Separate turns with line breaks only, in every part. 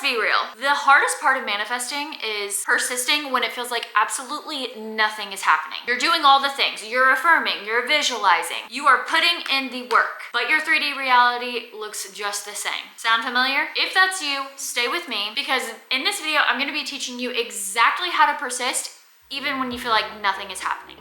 be real. The hardest part of manifesting is persisting when it feels like absolutely nothing is happening. You're doing all the things. You're affirming, you're visualizing, you are putting in the work, but your 3D reality looks just the same. Sound familiar? If that's you, stay with me, because in this video, I'm gonna be teaching you exactly how to persist even when you feel like nothing is happening.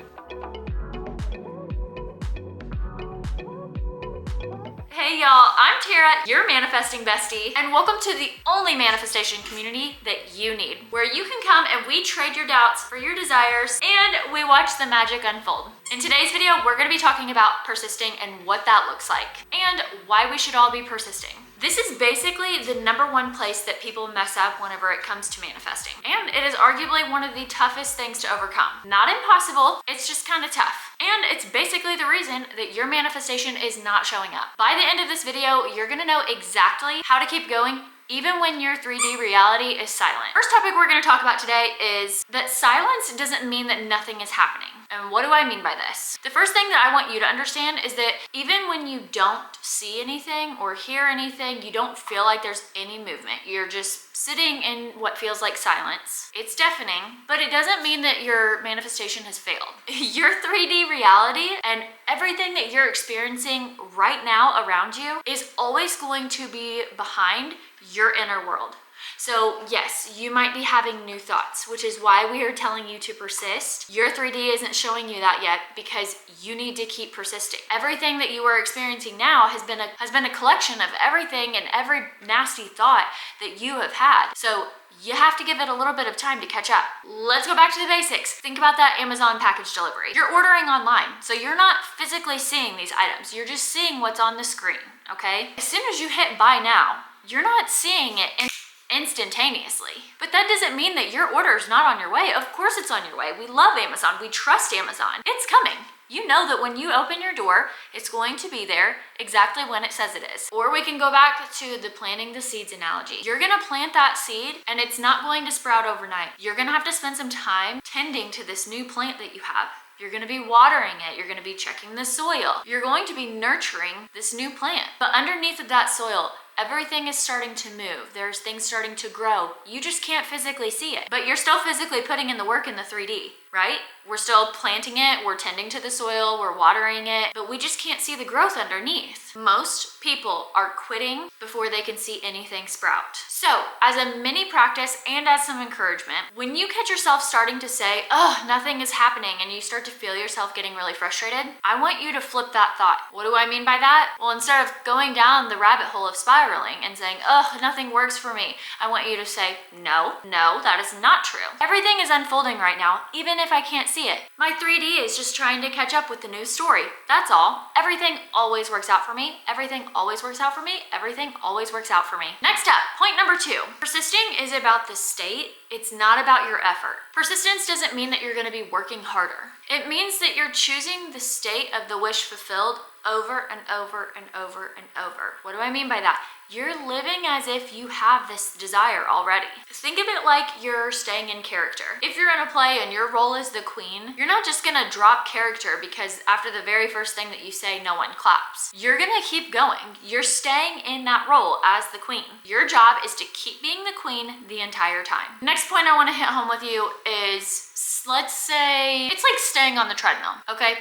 Hey y'all, I'm Tara, your manifesting bestie, and welcome to the only manifestation community that you need, where you can come and we trade your doubts for your desires and we watch the magic unfold. In today's video, we're going to be talking about persisting and what that looks like and why we should all be persisting. This is basically the #1 place that people mess up whenever it comes to manifesting. And it is arguably one of the toughest things to overcome. Not impossible, it's just kind of tough. And it's basically the reason that your manifestation is not showing up. By the end of this video, you're gonna know exactly how to keep going even when your 3D reality is silent. First topic we're gonna talk about today is that silence doesn't mean that nothing is happening. And what do I mean by this? The first thing that I want you to understand is that even when you don't see anything or hear anything, you don't feel like there's any movement. You're just sitting in what feels like silence. It's deafening, but it doesn't mean that your manifestation has failed. Your 3D reality and everything that you're experiencing right now around you is always going to be behind your inner world. So yes, you might be having new thoughts, which is why we are telling you to persist. Your 3D isn't showing you that yet because you need to keep persisting. Everything that you are experiencing now has been a collection of everything and every nasty thought that you have had. So you have to give it a little bit of time to catch up. Let's go back to the basics. Think about that Amazon package delivery. You're ordering online, so you're not physically seeing these items. You're just seeing what's on the screen, okay? As soon as you hit buy now, you're not seeing it instantaneously. But that doesn't mean that your order is not on your way. Of course it's on your way. We love Amazon. We trust Amazon. It's coming. You know that when you open your door, it's going to be there exactly when it says it is. Or we can go back to the planting the seeds analogy. You're gonna plant that seed and it's not going to sprout overnight. You're gonna have to spend some time tending to this new plant that you have. You're gonna be watering it, you're gonna be checking the soil. You're going to be nurturing this new plant. But underneath of that soil, everything is starting to move. There's things starting to grow. You just can't physically see it, but you're still physically putting in the work in the 3D, right? We're still planting it, we're tending to the soil, we're watering it, but we just can't see the growth underneath. Most people are quitting before they can see anything sprout. So, as a mini practice and as some encouragement, when you catch yourself starting to say, oh, nothing is happening, and you start to feel yourself getting really frustrated, I want you to flip that thought. What do I mean by that? Well, instead of going down the rabbit hole of spiraling and saying, oh, nothing works for me, I want you to say, no, that is not true. Everything is unfolding right now, even if I can't see it. My 3D is just trying to catch up with the new story. That's all. Everything always works out for me. Everything always works out for me. Everything always works out for me. Next up, point number 2. Persisting is about the state. It's not about your effort. Persistence doesn't mean that you're going to be working harder. It means that you're choosing the state of the wish fulfilled over and over and over and over. What do I mean by that? You're living as if you have this desire already. Think of it like you're staying in character. If you're in a play and your role is the queen, you're not just gonna drop character because after the very first thing that you say, no one claps. You're gonna keep going. You're staying in that role as the queen. Your job is to keep being the queen the entire time. Next point I wanna hit home with you is, let's say, it's like staying on the treadmill, okay?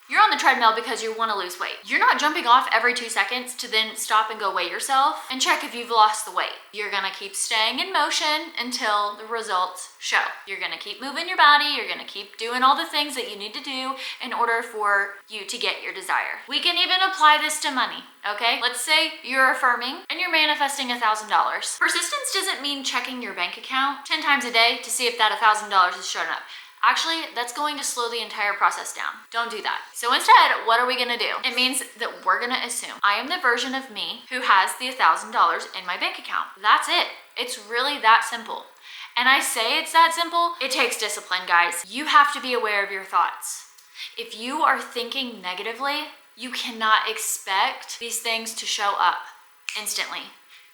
You're on the treadmill because you want to lose weight. You're not jumping off every 2 seconds to then stop and go weigh yourself and check if you've lost the weight. You're gonna keep staying in motion until the results show. You're gonna keep moving your body, you're gonna keep doing all the things that you need to do in order for you to get your desire. We can even apply this to money, okay? Let's say you're affirming and you're manifesting $1,000. Persistence doesn't mean checking your bank account 10 times a day to see if that $1,000 has shown up. Actually, that's going to slow the entire process down. Don't do that. So instead, what are we gonna do? It means that we're gonna assume I am the version of me who has the $1,000 in my bank account. That's it. It's really that simple. And I say it's that simple, it takes discipline, guys. You have to be aware of your thoughts. If you are thinking negatively, you cannot expect these things to show up instantly.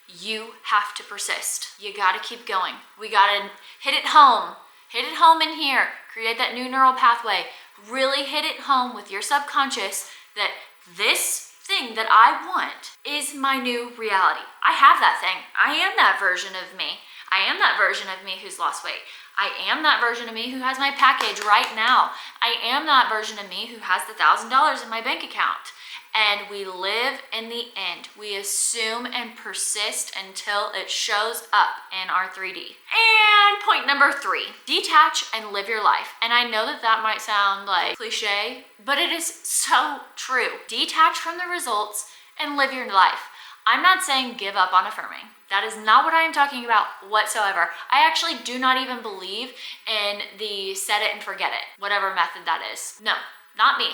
You have to persist. You gotta keep going. We gotta hit it home. Hit it home in here. Create that new neural pathway. Really hit it home with your subconscious that this thing that I want is my new reality. I have that thing. I am that version of me. I am that version of me who's lost weight. I am that version of me who has my package right now. I am that version of me who has the $1,000 in my bank account. And we live in the end. We assume and persist until it shows up in our 3D. And point number 3, detach and live your life. And I know that that might sound like cliche, but it is so true. Detach from the results and live your life. I'm not saying give up on affirming. That is not what I am talking about whatsoever. I actually do not even believe in the set it and forget it, whatever method that is. No, not me.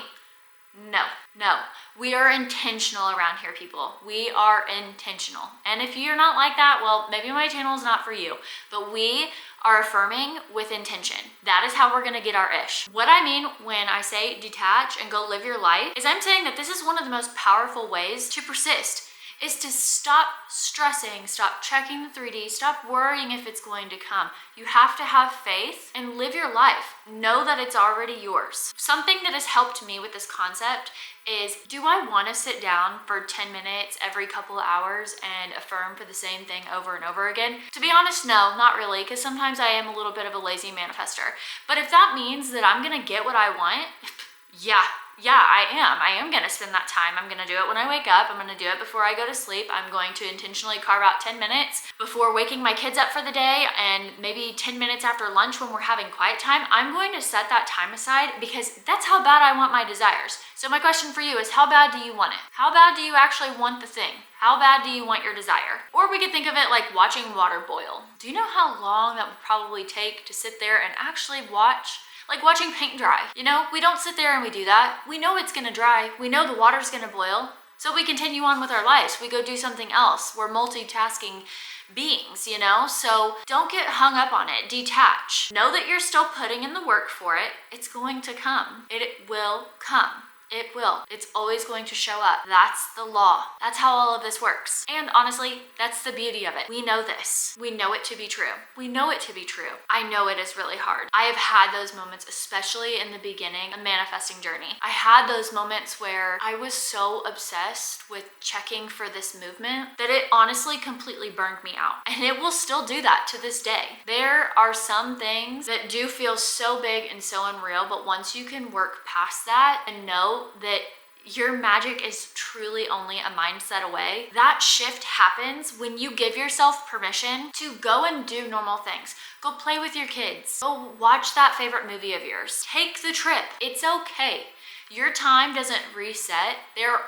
No. We are intentional around here, people. We are intentional. And if you're not like that, well, maybe my channel is not for you. But we are affirming with intention. That is how we're gonna get our ish. What I mean when I say detach and go live your life is I'm saying that this is one of the most powerful ways to persist, is to stop stressing, stop checking the 3D, stop worrying if it's going to come. You have to have faith and live your life. Know that it's already yours. Something that has helped me with this concept is, do I want to sit down for 10 minutes every couple of hours and affirm for the same thing over and over again? To be honest, no, not really, because sometimes I am a little bit of a lazy manifester. But if that means that I'm gonna get what I want, yeah, I am gonna spend that time. I'm gonna do it when I wake up. I'm gonna do it before I go to sleep. I'm going to intentionally carve out 10 minutes before waking my kids up for the day, and maybe 10 minutes after lunch when we're having quiet time. I'm going to set that time aside because that's how bad I want my desires. So my question for you is, how bad do you want it? How bad do you actually want the thing? How bad do you want your desire? Or we could think of it like watching water boil. Do you know how long that would probably take to sit there and actually watch? Like watching paint dry. You know, we don't sit there and we do that. We know it's gonna dry. We know the water's gonna boil. So we continue on with our lives. We go do something else. We're multitasking beings, you know? So don't get hung up on it. Detach. Know that you're still putting in the work for it. It's going to come. It will come. It will. It's always going to show up. That's the law. That's how all of this works. And honestly, that's the beauty of it. We know this. We know it to be true. We know it to be true. I know it is really hard. I have had those moments, especially in the beginning of manifesting journey. I had those moments where I was so obsessed with checking for this movement that it honestly completely burned me out. And it will still do that to this day. There are some things that do feel so big and so unreal, but once you can work past that and know that your magic is truly only a mindset away, that shift happens when you give yourself permission to go and do normal things. Go play with your kids. Go watch that favorite movie of yours. Take the trip. It's okay. Your time doesn't reset. There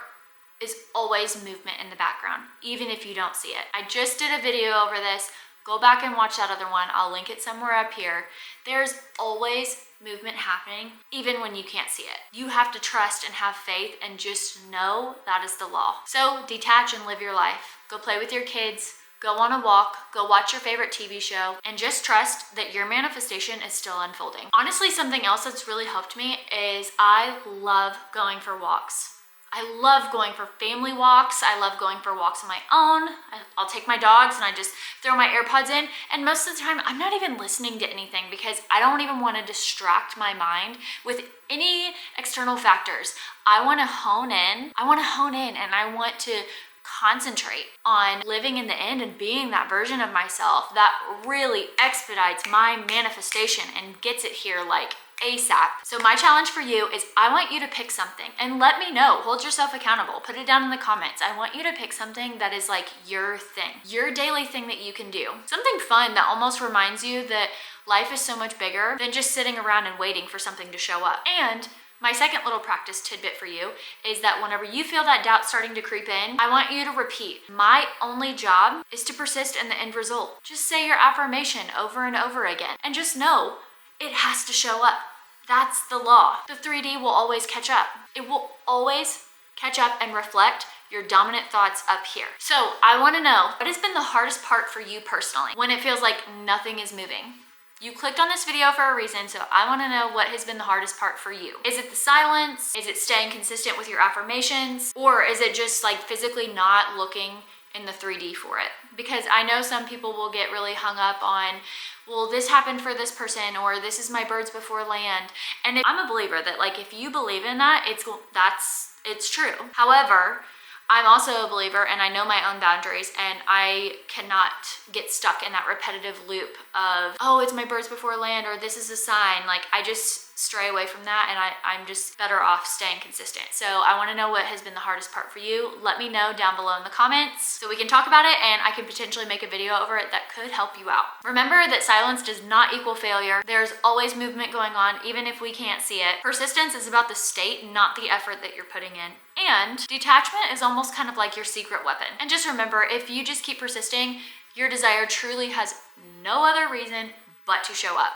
is always movement in the background, even if you don't see it. I just did a video over this. Go back and watch that other one. I'll link it somewhere up here. There's always movement happening, even when you can't see it. You have to trust and have faith and just know that is the law. So detach and live your life. Go play with your kids. Go on a walk. Go watch your favorite TV show. And just trust that your manifestation is still unfolding. Honestly, something else that's really helped me is I love going for walks. I love going for family walks. I love going for walks on my own. I'll take my dogs and I just throw my AirPods in. And most of the time, I'm not even listening to anything because I don't even want to distract my mind with any external factors. I want to hone in. And I want to concentrate on living in the end and being that version of myself that really expedites my manifestation and gets it here like ASAP. So my challenge for you is I want you to pick something and let me know. Hold yourself accountable. Put it down in the comments. I want you to pick something that is like your thing, your daily thing that you can do. Something fun that almost reminds you that life is so much bigger than just sitting around and waiting for something to show up. And my second little practice tidbit for you is that whenever you feel that doubt starting to creep in, I want you to repeat, my only job is to persist in the end result. Just say your affirmation over and over again and just know it has to show up. That's the law. The 3D will always catch up. It will always catch up and reflect your dominant thoughts up here. So I want to know, what has been the hardest part for you personally when it feels like nothing is moving? You clicked on this video for a reason, so I want to know what has been the hardest part for you. Is it the silence? Is it staying consistent with your affirmations? Or is it just like physically not looking in the 3D for it? Because I know some people will get really hung up on, well, this happened for this person, or this is my birds before land. And I'm a believer that like if you believe in that, it's true. However, I'm also a believer, and I know my own boundaries, and I cannot get stuck in that repetitive loop of, oh, it's my birds before land, or this is a sign. Like, I just stray away from that, and I'm just better off staying consistent. So I want to know what has been the hardest part for you. Let me know down below in the comments so we can talk about it, and I can potentially make a video over it that could help you out. Remember that silence does not equal failure. There's always movement going on, even if we can't see it. Persistence is about the state, not the effort that you're putting in. And detachment is almost kind of like your secret weapon. And just remember, if you just keep persisting, your desire truly has no other reason but to show up.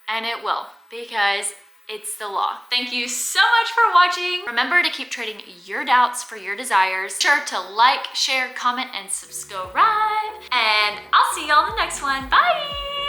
And it will, because it's the law. Thank you so much for watching. Remember to keep trading your doubts for your desires. Be sure to like, share, comment, and subscribe. And I'll see y'all in the next one. Bye!